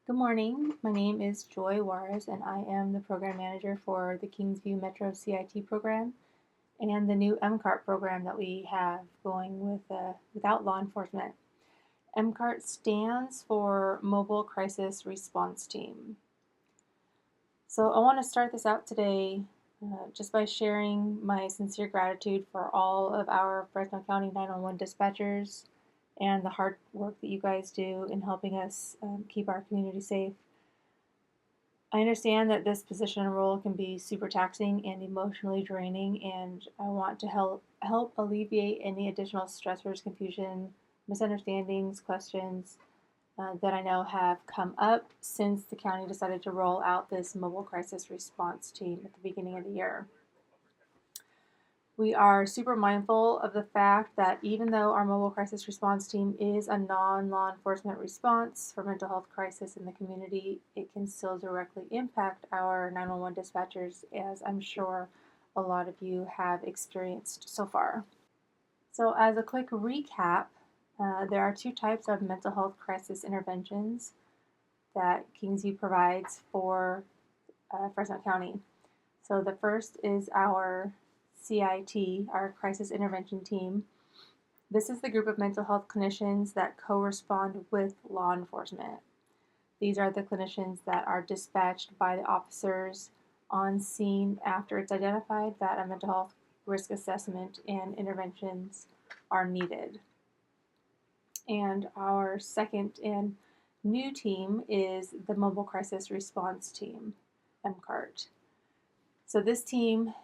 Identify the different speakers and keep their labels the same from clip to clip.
Speaker 1: Good morning. My name is Joy Juarez, and I am the program manager for the Kingsview Metro CIT program and the new MCART program that we have going without law enforcement. MCART stands for Mobile Crisis Response Team. So I want to start this out today just by sharing my sincere gratitude for all of our Fresno County 911 dispatchers and the hard work that you guys do in helping us keep our community safe. I understand that this position and role can be super taxing and emotionally draining, and I want to help alleviate any additional stressors, confusion, misunderstandings, questions that I know have come up since the county decided to roll out this mobile crisis response team at the beginning of the year. We are super mindful of the fact that even though our mobile crisis response team is a non-law enforcement response for mental health crisis in the community, it can still directly impact our 911 dispatchers, as I'm sure a lot of you have experienced so far. So as a quick recap, there are two types of mental health crisis interventions that Kingsview provides for Fresno County. So the first is our CIT, our Crisis Intervention Team. This is the group of mental health clinicians that correspond with law enforcement. These are the clinicians that are dispatched by the officers on scene after it's identified that a mental health risk assessment and interventions are needed. And our second and new team is the Mobile Crisis Response Team, MCART. So this team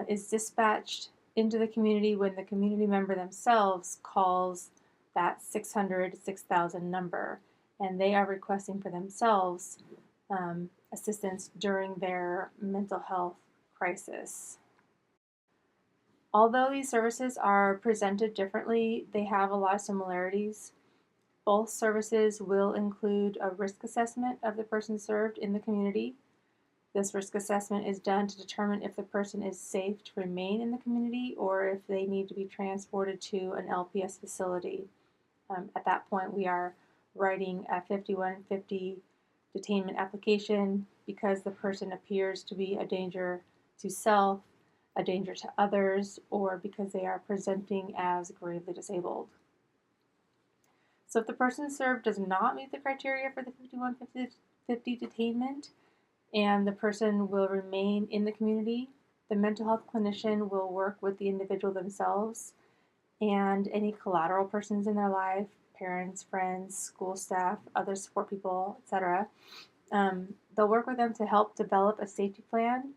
Speaker 1: is dispatched into the community when the community member themselves calls that 600-6000 number, and they are requesting for themselves assistance during their mental health crisis. Although these services are presented differently, they have a lot of similarities. Both services will include a risk assessment of the person served in the community. This risk assessment is done to determine if the person is safe to remain in the community or if they need to be transported to an LPS facility. At that point, we are writing a 5150 detainment application because the person appears to be a danger to self, a danger to others, or because they are presenting as gravely disabled. So if the person served does not meet the criteria for the 5150 detainment, and the person will remain in the community, the mental health clinician will work with the individual themselves and any collateral persons in their life, parents, friends, school staff, other support people, etc. They'll work with them to help develop a safety plan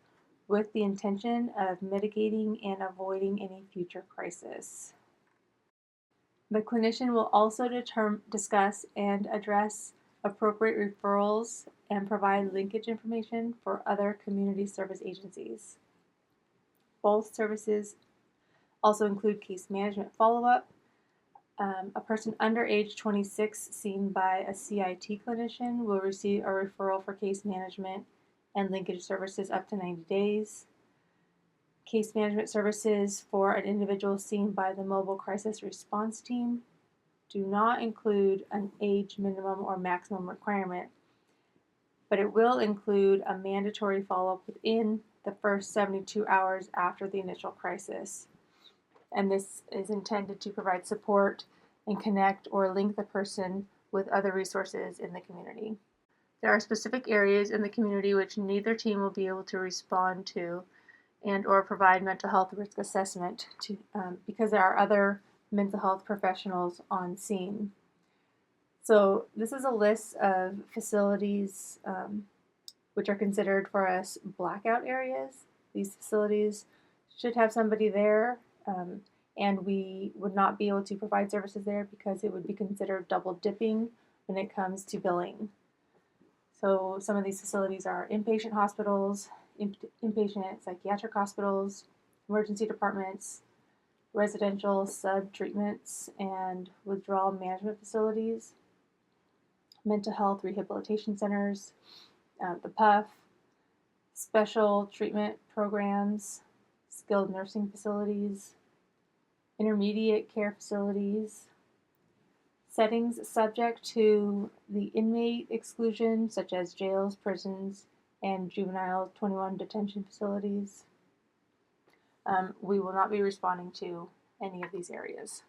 Speaker 1: with the intention of mitigating and avoiding any future crisis. The clinician will also discuss and address appropriate referrals and provide linkage information for other community service agencies. Both services also include case management follow-up. A person under age 26 seen by a CIT clinician will receive a referral for case management and linkage services up to 90 days. Case management services for an individual seen by the Mobile Crisis Response Team do not include an age minimum or maximum requirement, but it will include a mandatory follow-up within the first 72 hours after the initial crisis. And this is intended to provide support and connect or link the person with other resources in the community. There are specific areas in the community which neither team will be able to respond to and or provide mental health risk assessment to because there are other mental health professionals on scene. So this is a list of facilities which are considered for us blackout areas. These facilities should have somebody there, and we would not be able to provide services there because it would be considered double dipping when it comes to billing. So some of these facilities are inpatient hospitals, inpatient psychiatric hospitals, emergency departments, residential sub-treatments and withdrawal management facilities, mental health rehabilitation centers, the PUF, special treatment programs, skilled nursing facilities, intermediate care facilities, Settings subject to the inmate exclusion, such as jails, prisons, and juvenile 21 detention facilities. We will not be responding to any of these areas.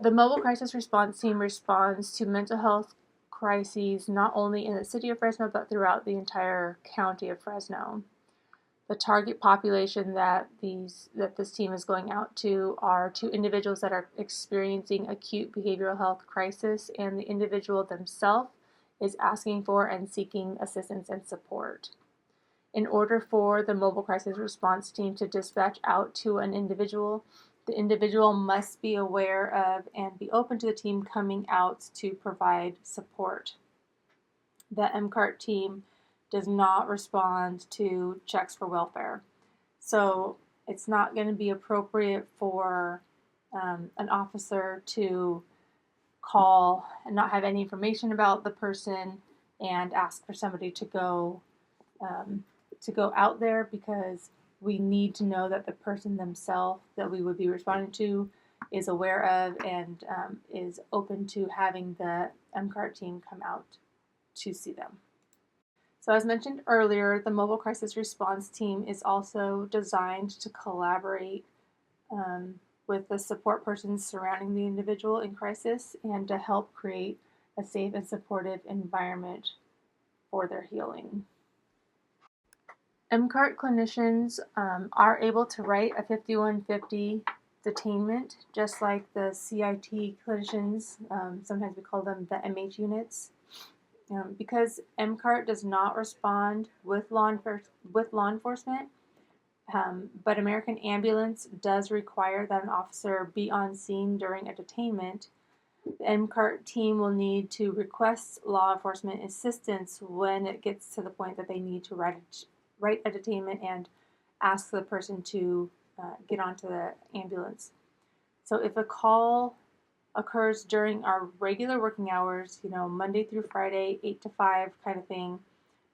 Speaker 1: The Mobile Crisis Response Team responds to mental health crises not only in the city of Fresno, but throughout the entire county of Fresno. The target population that this team is going out to are to individuals that are experiencing acute behavioral health crisis, and the individual themselves is asking for and seeking assistance and support. In order for the Mobile Crisis Response Team to dispatch out to an individual, the individual must be aware of and be open to the team coming out to provide support. The MCART team does not respond to checks for welfare. So it's not going to be appropriate for an officer to call and not have any information about the person and ask for somebody to go out there, because we need to know that the person themselves that we would be responding to is aware of and is open to having the MCART team come out to see them. So as mentioned earlier, the Mobile Crisis Response Team is also designed to collaborate with the support persons surrounding the individual in crisis and to help create a safe and supportive environment for their healing. MCART clinicians are able to write a 5150 detainment, just like the CIT clinicians. Sometimes we call them the MH units. Because MCART does not respond with law enforcement, but American Ambulance does require that an officer be on scene during a detainment, the MCART team will need to request law enforcement assistance when it gets to the point that they need to write a detainment and ask the person to get onto the ambulance. So if a call occurs during our regular working hours, Monday through Friday, 8 to 5 kind of thing,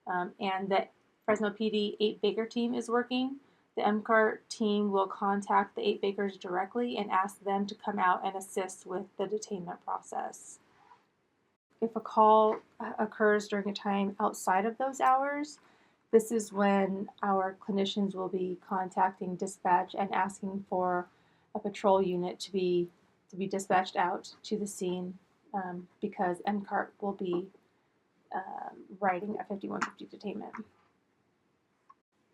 Speaker 1: and the Fresno PD 8 Baker team is working, the MCART team will contact the 8 Bakers directly and ask them to come out and assist with the detainment process. If a call occurs during a time outside of those hours, this is when our clinicians will be contacting dispatch and asking for a patrol unit to be dispatched out to the scene, because MCART will be writing a 5150 detainment.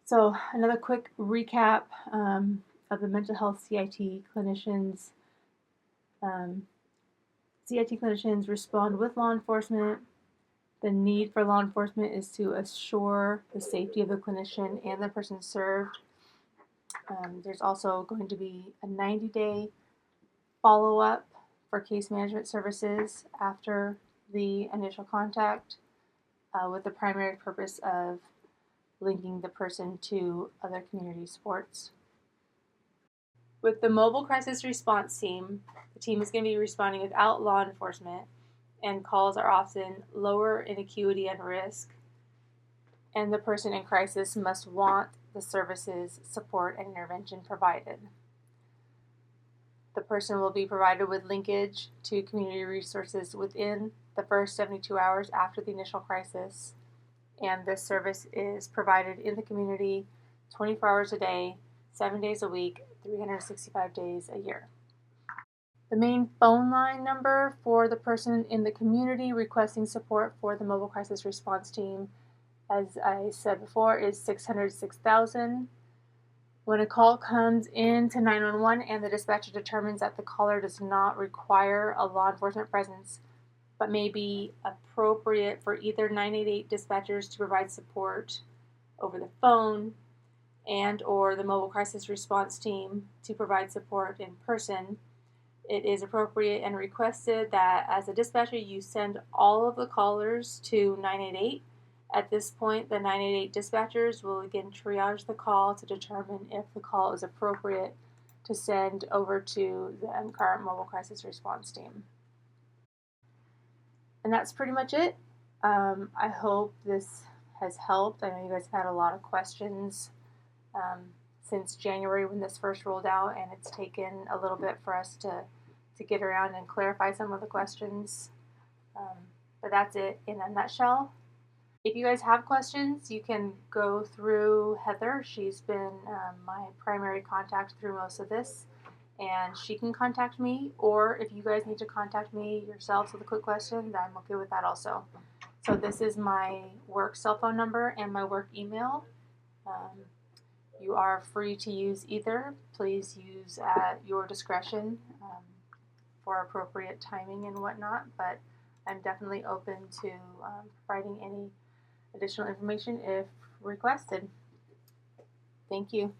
Speaker 1: So another quick recap of the mental health CIT clinicians. CIT clinicians respond with law enforcement. The need for law enforcement is to assure the safety of the clinician and the person served. There's also going to be a 90-day follow-up for case management services after the initial contact, with the primary purpose of linking the person to other community supports. With the Mobile Crisis Response Team, the team is going to be responding without law enforcement, and calls are often lower in acuity and risk, and the person in crisis must want the services, support, and intervention provided. The person will be provided with linkage to community resources within the first 72 hours after the initial crisis, and this service is provided in the community 24 hours a day, 7 days a week, 365 days a year. The main phone line number for the person in the community requesting support for the Mobile Crisis Response Team, as I said before, is 600-6000. When a call comes in to 911 and the dispatcher determines that the caller does not require a law enforcement presence, but may be appropriate for either 988 dispatchers to provide support over the phone and or the Mobile Crisis Response Team to provide support in person, it is appropriate and requested that as a dispatcher you send all of the callers to 988. At this point, the 988 dispatchers will again triage the call to determine if the call is appropriate to send over to the MCART Mobile Crisis Response Team. And that's pretty much it. I hope this has helped. I know you guys have had a lot of questions since January when this first rolled out, and it's taken a little bit for us to to get around and clarify some of the questions. But that's it in a nutshell. If you guys have questions, you can go through Heather. She's been my primary contact through most of this, and she can contact me. Or if you guys need to contact me yourselves with a quick question, I'm okay with that also. So this is my work cell phone number and my work email. You are free to use either. Please use at your discretion for appropriate timing and whatnot, but I'm definitely open to providing any additional information if requested. Thank you.